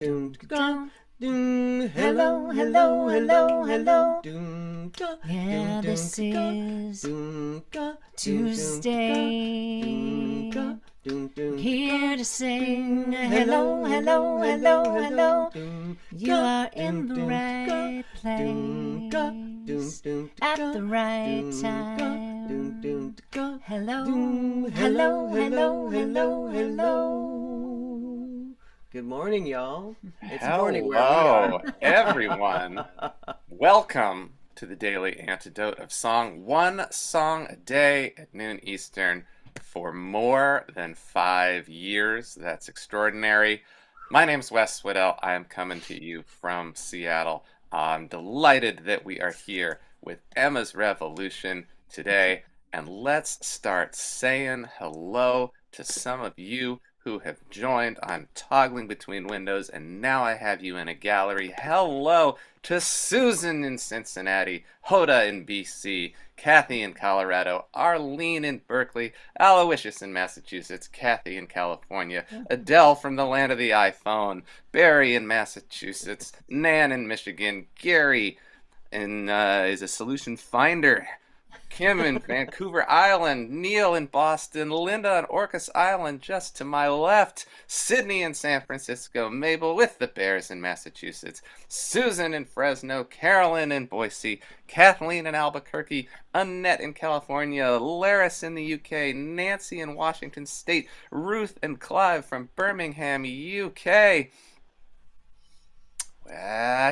Hello, hello, hello, hello. Yeah, this is Tuesday. Here to sing. Hello, hello, hello, hello. You are in the right place at the right time. Hello, hello, hello, hello, hello. Good morning, y'all. It's morning where we Hello, are. everyone. Welcome to the Daily Antidote of Song. One song a day at noon Eastern for more than 5 years. That's extraordinary. My name's Wes Swidell. I am coming to you from Seattle. I'm delighted that we are here with Emma's Revolution today. And let's start saying hello to some of you who have joined. I'm toggling between windows, and now I have you in a gallery. Hello to Susan in Cincinnati, Hoda in BC, Kathy in Colorado, Arlene in Berkeley, Aloysius in Massachusetts, Kathy in California, Adele from the land of the iPhone, Barry in Massachusetts, Nan in Michigan, Gary is a solution finder, Kim in Vancouver Island, Neil in Boston, Linda on Orcas Island just to my left, Sydney in San Francisco, Mabel with the Bears in Massachusetts, Susan in Fresno, Carolyn in Boise, Kathleen in Albuquerque, Annette in California, Laris in the UK, Nancy in Washington State, Ruth and Clive from Birmingham, UK,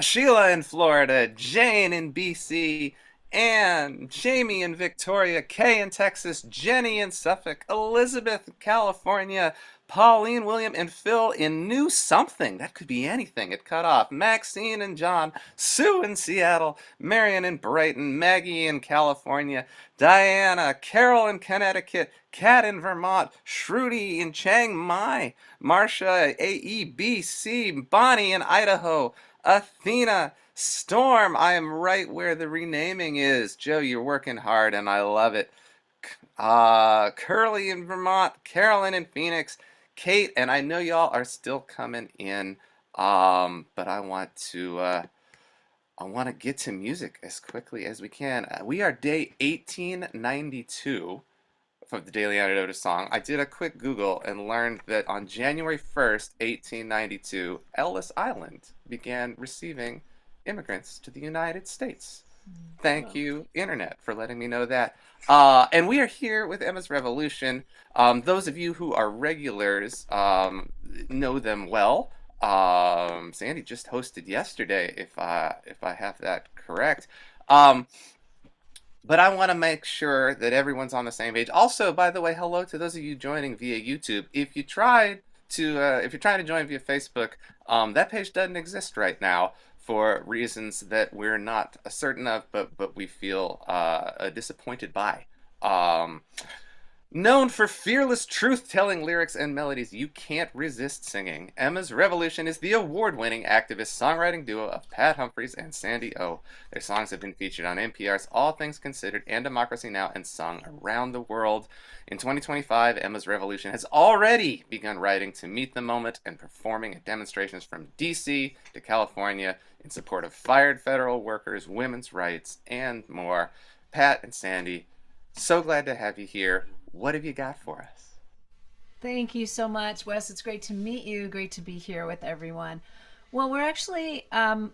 Sheila in Florida, Jane in BC, Anne, Jamie in Victoria, Kay in Texas, Jenny in Suffolk, Elizabeth in California, Pauline, William, and Phil in New Something. That could be anything. It cut off. Maxine and John, Sue in Seattle, Marion in Brighton, Maggie in California, Diana, Carol in Connecticut, Kat in Vermont, Shruti in Chiang Mai, Marcia, AEBC, Bonnie in Idaho, Athena, Storm, I am right where the renaming is. Joe, you're working hard and I love it. Curly in Vermont, Carolyn in Phoenix, Kate, and I know y'all are still coming in, but I want to get to music as quickly as we can. We are day 1892 of the Daily Antidote song. I did a quick Google and learned that on January 1st, 1892, Ellis Island began receiving immigrants to the United States. Thank you, Internet, for letting me know that. And we are here with Emma's Revolution. Those of you who are regulars know them well. Sandy just hosted yesterday, if I have that correct. But I want to make sure that everyone's on the same page. Also, by the way, hello to those of you joining via YouTube. If you're trying to join via Facebook, that page doesn't exist right now for reasons that we're not certain of, but we feel disappointed by. Known for fearless truth-telling lyrics and melodies you can't resist singing, Emma's Revolution is the award-winning activist songwriting duo of Pat Humphries and Sandy O. Their songs have been featured on NPR's All Things Considered and Democracy Now! And sung around the world. In 2025, Emma's Revolution has already begun writing to meet the moment and performing at demonstrations from D.C. to California in support of fired federal workers, women's rights, and more. Pat and Sandy, so glad to have you here. What have you got for us? Thank you so much, Wes. It's great to meet you. Great to be here with everyone. Well, we're actually we're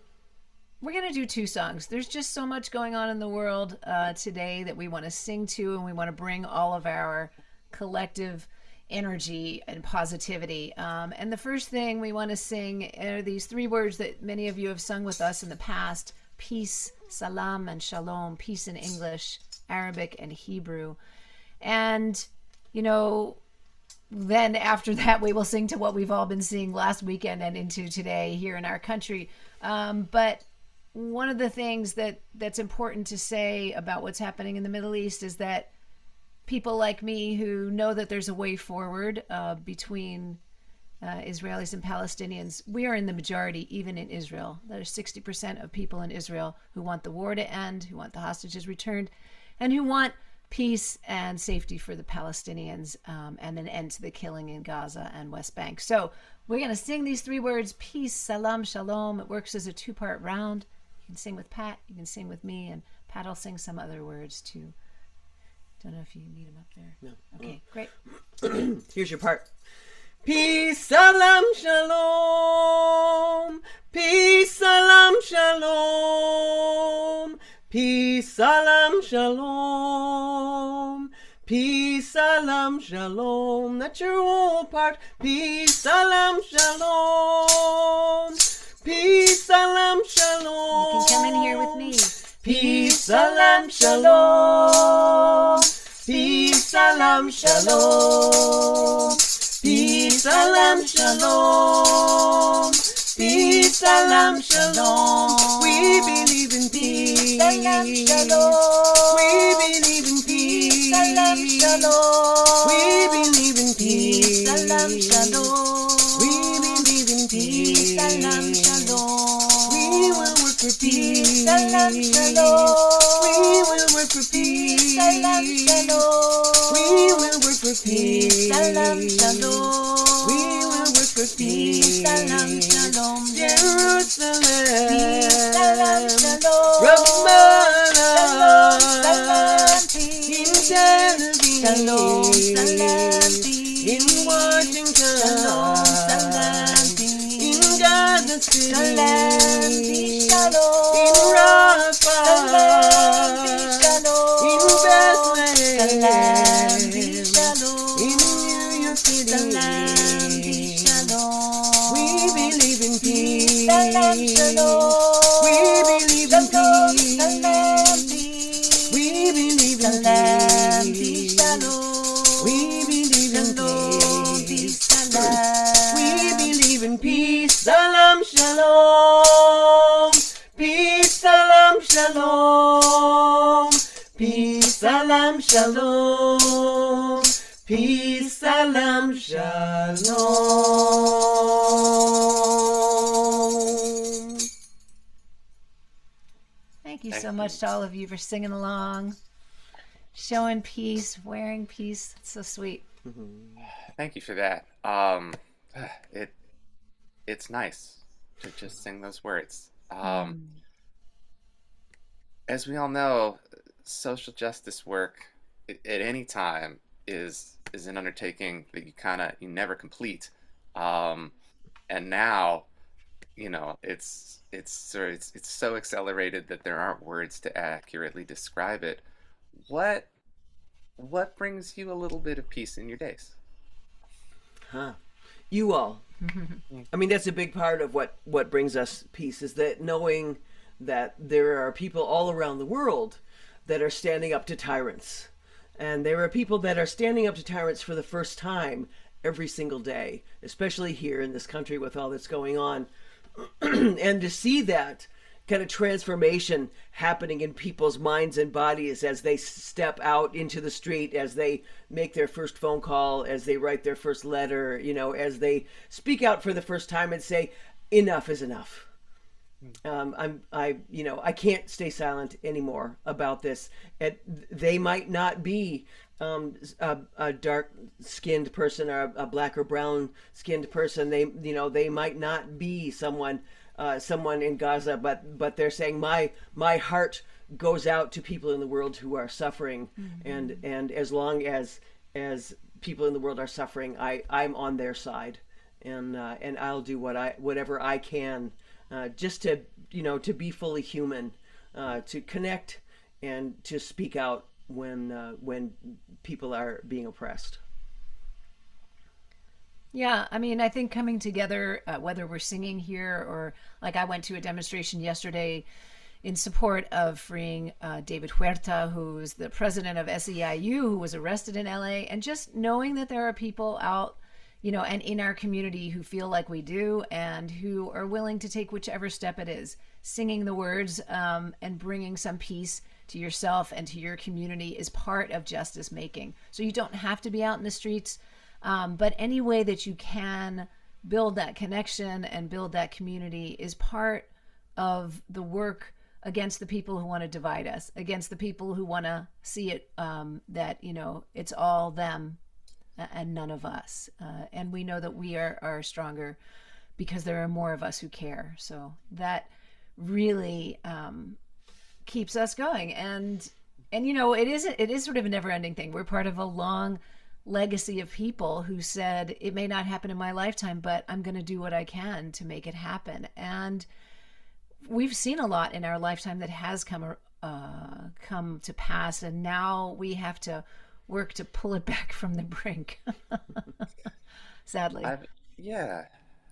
going to do two songs. There's just so much going on in the world today that we want to sing to, and we want to bring all of our collective energy and positivity. And the first thing we want to sing are these three words that many of you have sung with us in the past: peace, Salaam, and Shalom. Peace in English, Arabic, and Hebrew. And, you know, then after that, we will sing to what we've all been seeing last weekend and into today here in our country. But one of the things that's important to say about what's happening in the Middle East is that people like me who know that there's a way forward between Israelis and Palestinians, we are in the majority, even in Israel. There's 60% of people in Israel who want the war to end, who want the hostages returned, and who want peace and safety for the Palestinians, and an end to the killing in Gaza and West Bank. So We're going to sing these 3 words: peace, salam, shalom. It works as a 2-part round. You can sing with Pat, you can sing with me, and Pat will sing some other words too. Don't know if you need them up there. No. Okay, great. Here's your part. Peace, salam, shalom. Peace, salam, shalom. Peace, salam, shalom. Peace, salam, shalom. That's your whole part. Peace, salam, shalom. Peace, salam, shalom. You can come in here with me. Peace, salam, shalom. Peace, salam, shalom. Peace, salam, shalom. Peace, salam, shalom. We believe in peace. Salam, shalom. We believe in peace. Salam, shalom. We believe in peace. Salam, shalom. We believe in peace. Salam, shalom. We will work for peace. Salam, shalom. We will work for peace. Salam, shalom. We will work for peace. Salam, shalom. We will work for peace. Salam, shalom. Jerusalem. Salam, shalom. Ramallah. Salam, In peace. Tel-Aviv. Shalom, salam, peace. In Washington. Shalom, salam, peace. In Gaza City. Salam, peace, shalom. In Rafah. Salam, peace, shalom. In Bethlehem. Salam, peace, shalom. In New York City. Salam, peace, shalom. We believe in peace. Salam, shalom. We believe in Shalom, peace. salam, peace. We believe in Salam, peace. peace, shalom. We believe in Shalom, peace. peace, salam. We believe in peace. Salam, shalom. Peace, salam, shalom. Peace, salam, shalom. Peace, salam, shalom. Thank you so much to all of you for singing along, showing peace, wearing peace. It's so sweet. Thank you for that. It's nice to just sing those words. As we all know, social justice work at any time is an undertaking that you never complete. And now, it's so accelerated that there aren't words to accurately describe it. What brings you a little bit of peace in your days? You all. I mean, that's a big part of what brings us peace, is that knowing that there are people all around the world that are standing up to tyrants. And there are people that are standing up to tyrants for the first time every single day, especially here in this country with all that's going on. And to see that kind of transformation happening in people's minds and bodies as they step out into the street, as they make their first phone call, as they write their first letter, as they speak out for the first time and say, enough is enough. I can't stay silent anymore about this. They might not be a dark-skinned person or a black or brown-skinned person. They might not be someone in Gaza, but they're saying my heart goes out to people in the world who are suffering, and as long as people in the world are suffering, I'm on their side, and I'll do whatever I can. Just to be fully human, to connect and to speak out when people are being oppressed. Yeah, I mean, I think coming together, whether we're singing here or like I went to a demonstration yesterday in support of freeing David Huerta, who's the president of SEIU, who was arrested in LA, and just knowing that there are people out and in our community who feel like we do and who are willing to take whichever step it is, singing the words and bringing some peace to yourself and to your community is part of justice making. So you don't have to be out in the streets, but any way that you can build that connection and build that community is part of the work against the people who want to divide us, against the people who want to see it, that, it's all them and none of us. And we know that we are stronger because there are more of us who care. So that really keeps us going. And you know, it is sort of a never-ending thing. We're part of a long legacy of people who said, it may not happen in my lifetime, but I'm going to do what I can to make it happen. And we've seen a lot in our lifetime that has come to pass, and now we have to work to pull it back from the brink. Sadly. Yeah,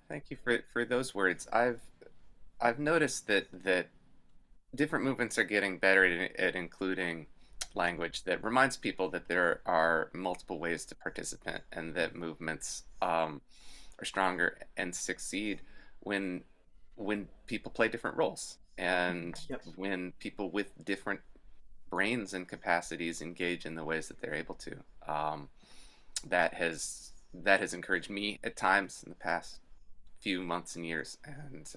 thank you for those words. I've noticed that different movements are getting better at including language that reminds people that there are multiple ways to participate, and that movements are stronger and succeed when people play different roles, and when people with different brains and capacities engage in the ways that they're able to. That has encouraged me at times in the past few months and years, and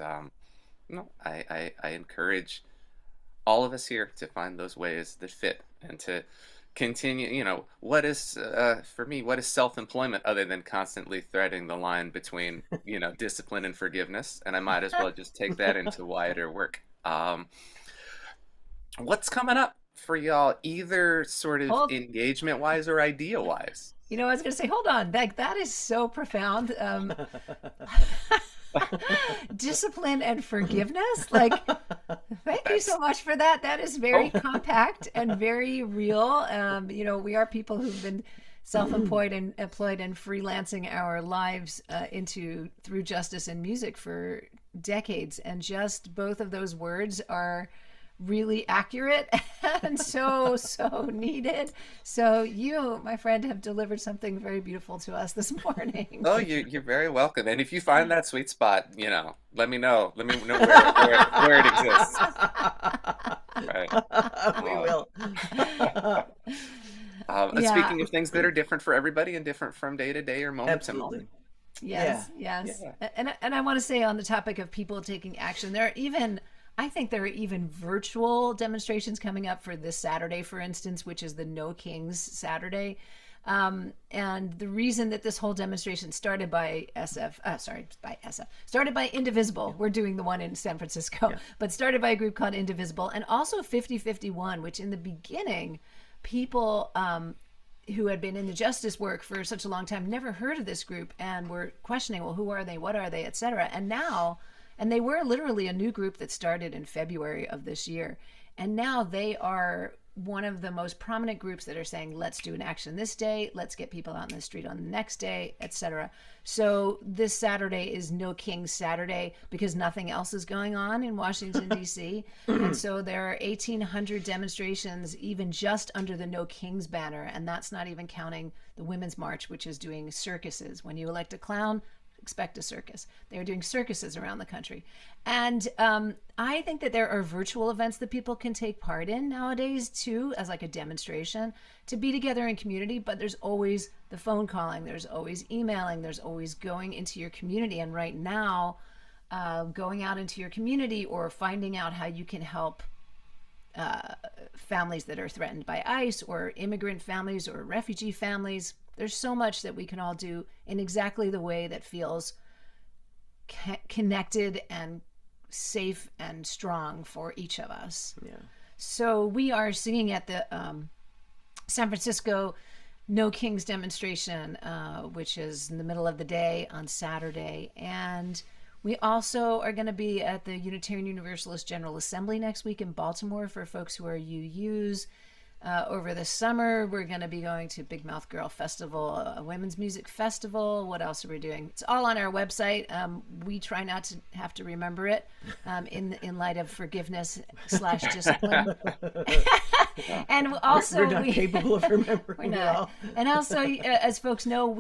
I encourage all of us here to find those ways that fit and to continue. You know, what is for me, what is self-employment other than constantly threading the line between, you know, discipline and forgiveness? And I might as well just take that into wider work. What's coming up for y'all, either sort of engagement wise or idea wise? You know, I was going to say, hold on, that is so profound. Discipline and forgiveness. Like, thank you so much for that. That is very compact and very real. You know, we are people who've been self-employed and employed and freelancing our lives through justice and music for decades. And just both of those words are really accurate and so needed. So you, my friend, have delivered something very beautiful to us this morning. Oh, you're very welcome. And if you find that sweet spot, you know, let me know. Let me know where it exists. Right. We will. Speaking of things that are different for everybody and different from day to day or moment to moment. Yes. Yeah. And I want to say, on the topic of people taking action, I think there are even virtual demonstrations coming up for this Saturday, for instance, which is the No Kings Saturday. And the reason that this whole demonstration started by started by Indivisible. We're doing the one in San Francisco, but started by a group called Indivisible, and also 5051, which in the beginning, people who had been in the justice work for such a long time never heard of this group and were questioning, well, who are they? What are they? Etc. And they were literally a new group that started in February of this year. And now they are one of the most prominent groups that are saying, let's do an action this day, let's get people out in the street on the next day, etc. So this Saturday is No Kings Saturday because nothing else is going on in Washington, D.C. And so there are 1,800 demonstrations even just under the No Kings banner. And that's not even counting the Women's March, which is doing circuses. When you elect a clown, expect a circus. They're doing circuses around the country. And I think that there are virtual events that people can take part in nowadays too, as like a demonstration to be together in community. But there's always the phone calling, there's always emailing, there's always going into your community. And right now, going out into your community or finding out how you can help families that are threatened by ICE, or immigrant families or refugee families. There's so much that we can all do in exactly the way that feels connected and safe and strong for each of us. Yeah. So we are singing at the San Francisco No Kings demonstration, which is in the middle of the day on Saturday. And we also are going to be at the Unitarian Universalist General Assembly next week in Baltimore for folks who are UUs. Over the summer, we're going to be going to Big Mouth Girl Festival, a women's music festival. What else are we doing? It's all on our website. We try not to have to remember it in light of forgiveness / discipline. And also, we're not capable of remembering it all. And also, as folks know,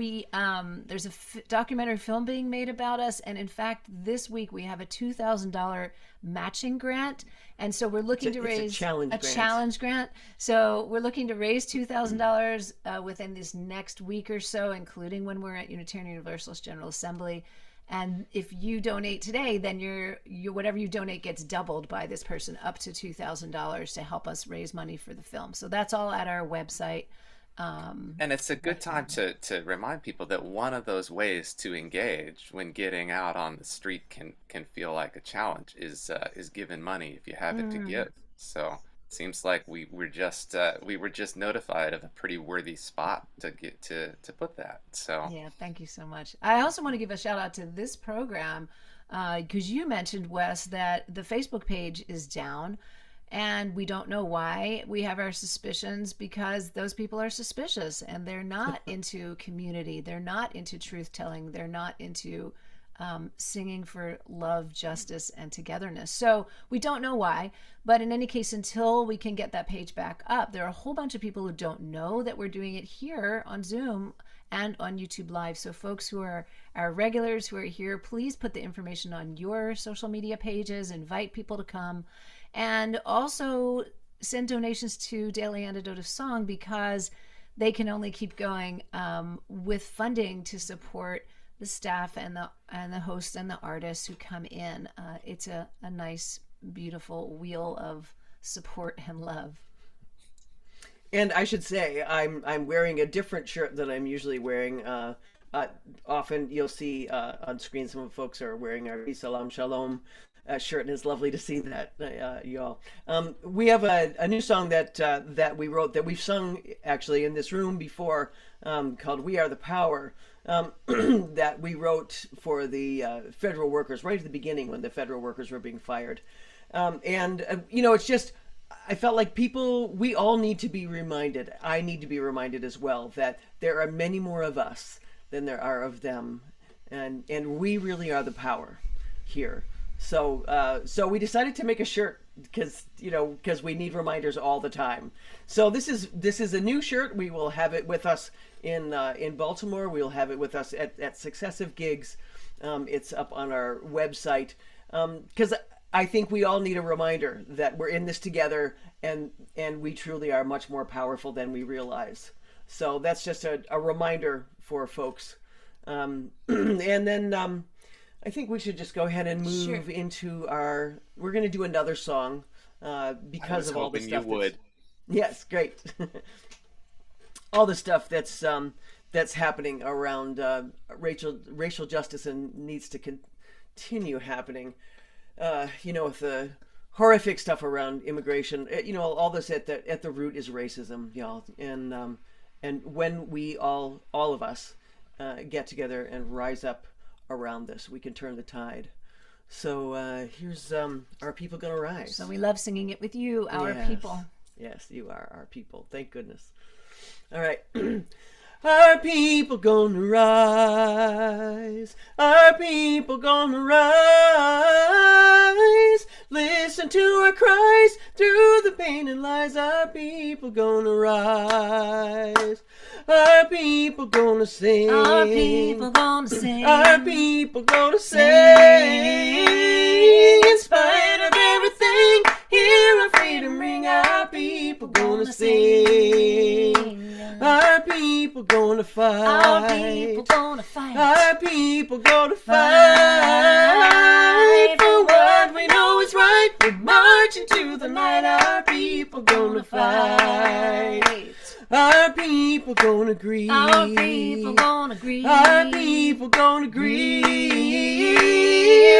there's a documentary film being made about us. And in fact, this week we have a $2,000 matching grant. And so we're looking to raise a challenge grant. So we're looking to raise $2,000 within this next week or so, including when we're at Unitarian Universalist General Assembly. And if you donate today, then your whatever you donate gets doubled by this person up to $2,000 to help us raise money for the film. So that's all at our website. And it's a good time to remind people that one of those ways to engage when getting out on the street can feel like a challenge is giving money if you have it to give. So it seems like we were just notified of a pretty worthy spot to get to put that. So Yeah, thank you so much. I also want to give a shout out to this program because you mentioned, Wes, that the Facebook page is down and we don't know why. We have our suspicions because those people are suspicious and they're not into community. They're not into truth telling. They're not into singing for love, justice, and togetherness. So we don't know why. But in any case, until we can get that page back up, there are a whole bunch of people who don't know that we're doing it here on Zoom and on YouTube Live. So folks who are our regulars who are here, please put the information on your social media pages, invite people to come, and also send donations to Daily Antidote of Song because they can only keep going with funding to support the staff and the hosts and the artists who come in. It's a nice, beautiful wheel of support and love. And I should say, I'm wearing a different shirt than I'm usually wearing. Often you'll see on screen some of the folks are wearing our Salaam, Shalom shirt, and it's lovely to see that, y'all. We have a new song that we wrote, that we've sung actually in this room before, called "We Are the Power," that we wrote for the federal workers right at the beginning when the federal workers were being fired. It's just, I felt like we all need to be reminded. I need to be reminded as well that there are many more of us than there are of them, and we really are the power here. So we decided to make a shirt because we need reminders all the time. So this is a new shirt. We will have it with us in Baltimore. We'll have it with us at successive gigs. It's up on our website because I think we all need a reminder that we're in this together, and we truly are much more powerful than we realize. So that's just a reminder for folks. And then I think we should just go ahead and move into we're going to do another song because of all the stuff. You would. Yes, great. All the stuff that's happening around racial justice and needs to continue happening. With the horrific stuff around immigration, all this at the root is racism, y'all. And when we all of us get together and rise up around this, we can turn the tide. So here's Our People Gonna Rise. So we love singing it with you, our people. Yes, you are our people. Thank goodness. All right. Our people gonna rise. Our people gonna rise. Listen to our cries through the pain and lies. Our people gonna rise. Our people gonna sing. Our people gonna sing. Our people gonna sing. In spite of everything, hear our freedom ring. Our people gonna sing. Our people gonna fight. Our people gonna fight. Our people gonna fight for what we know is right. We're marching to the light. Our people gonna fight. Our people gonna grieve. Our people gonna grieve. Our people gonna grieve.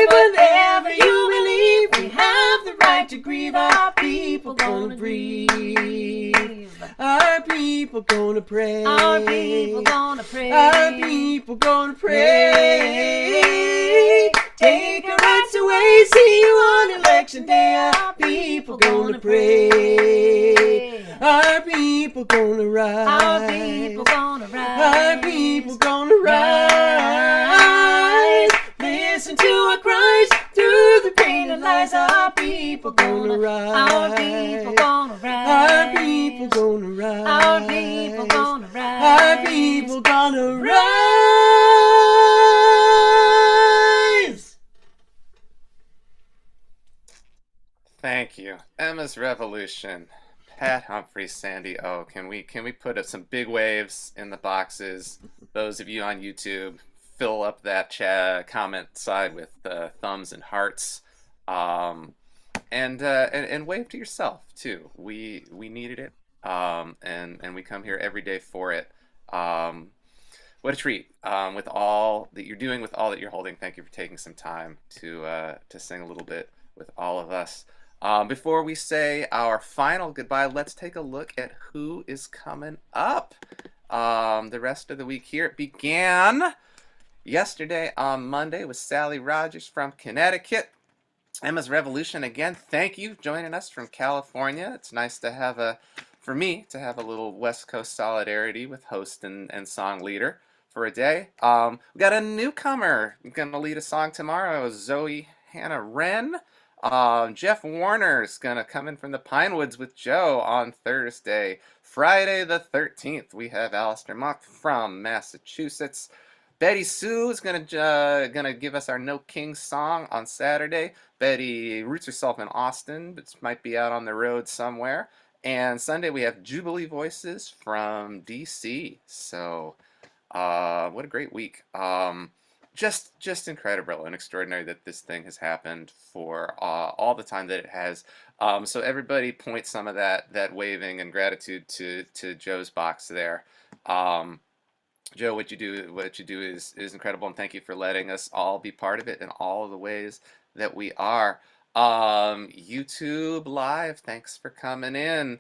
Whatever you believe, we have the right to grieve. Our people gonna grieve. Our people gonna pray. Our people gonna pray. Our people gonna pray. Take our rights away. See you on election day. Our people gonna pray. Our people gonna rise. Our people gonna rise. Our people gonna rise. Listen to our cries through the pain and lies. Our people gonna rise. Our people gonna rise. Our people gonna rise. Our people gonna rise. Our people gonna rise. Thank you. Emma's Revolution. Pat Humphries, Sandy O. Can we put up some big waves in the boxes? Those of you on YouTube, fill up that chat comment side with thumbs and hearts, and wave to yourself too. We needed it. and we come here every day for it. What a treat! With all that you're doing, with all that you're holding, thank you for taking some time to sing a little bit with all of us. Before we say our final goodbye, let's take a look at who is coming up the rest of the week here. It began yesterday on Monday with Sally Rogers from Connecticut. Emma's Revolution again. Thank you for joining us from California. It's nice to have for me to have a little West Coast solidarity with host and song leader for a day. We got a newcomer going to lead a song tomorrow, Zoe Hannah Wren. Jeff Warner's going to come in from the Pinewoods with Joe on Thursday. Friday the 13th, we have Alistair Mock from Massachusetts. Betty Sue is gonna give us our No King song on Saturday. Betty roots herself in Austin, but might be out on the road somewhere. And Sunday we have Jubilee Voices from DC. So, what a great week! Just incredible and extraordinary that this thing has happened for all the time that it has. So everybody point some of that waving and gratitude to Joe's box there. Joe, what you do is incredible, and thank you for letting us all be part of it in all of the ways that we are. YouTube Live, thanks for coming in.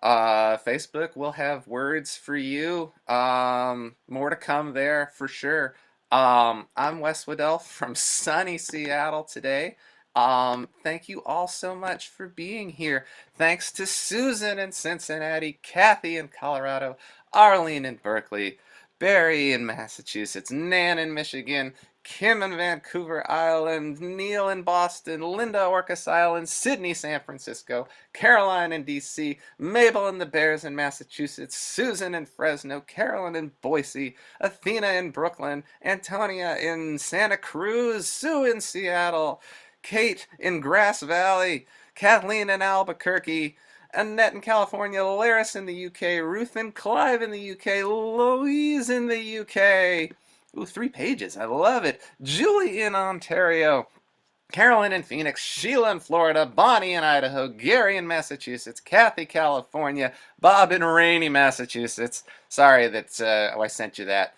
Facebook, we'll have words for you. More to come there for sure. I'm Wes Waddell from sunny Seattle today. Thank you all so much for being here. Thanks to Susan in Cincinnati, Kathy in Colorado, Arlene in Berkeley, Barry in Massachusetts, Nan in Michigan, Kim in Vancouver Island, Neil in Boston, Linda Orcas Island, Sydney, San Francisco, Caroline in DC, Mabel and the Bears in Massachusetts, Susan in Fresno, Carolyn in Boise, Athena in Brooklyn, Antonia in Santa Cruz, Sue in Seattle, Kate in Grass Valley, Kathleen in Albuquerque, Annette in California, Laris in the UK, Ruth and Clive in the UK, Louise in the UK. Ooh, 3 pages. I love it. Julie in Ontario, Carolyn in Phoenix, Sheila in Florida, Bonnie in Idaho, Gary in Massachusetts, Kathy, California, Bob in rainy Massachusetts. Sorry that I sent you that.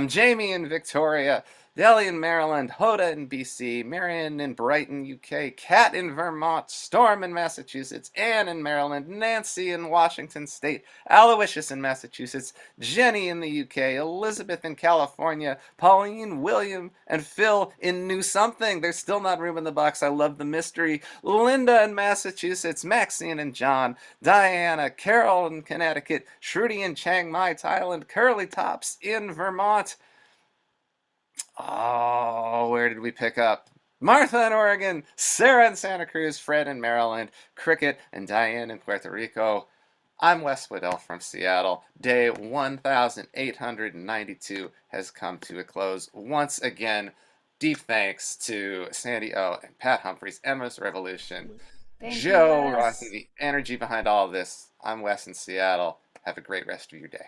Jamie in Victoria, Delhi in Maryland, Hoda in BC, Marion in Brighton, UK, Kat in Vermont, Storm in Massachusetts, Anne in Maryland, Nancy in Washington State, Aloysius in Massachusetts, Jenny in the UK, Elizabeth in California, Pauline, William, and Phil in New Something. There's still not room in the box. I love the mystery. Linda in Massachusetts, Maxine and John, Diana, Carol in Connecticut, Shruti in Chiang Mai, Thailand, Curly Tops in Vermont. Oh, where did we pick up? Martha in Oregon, Sarah in Santa Cruz, Fred in Maryland, Cricket and Diane in Puerto Rico. I'm Wes Waddell from Seattle. Day 1892 has come to a close. Once again, deep thanks to Sandy O and Pat Humphries, Emma's Revolution, Thank Joe you, Wes. Rossi, the energy behind all of this. I'm Wes in Seattle. Have a great rest of your day.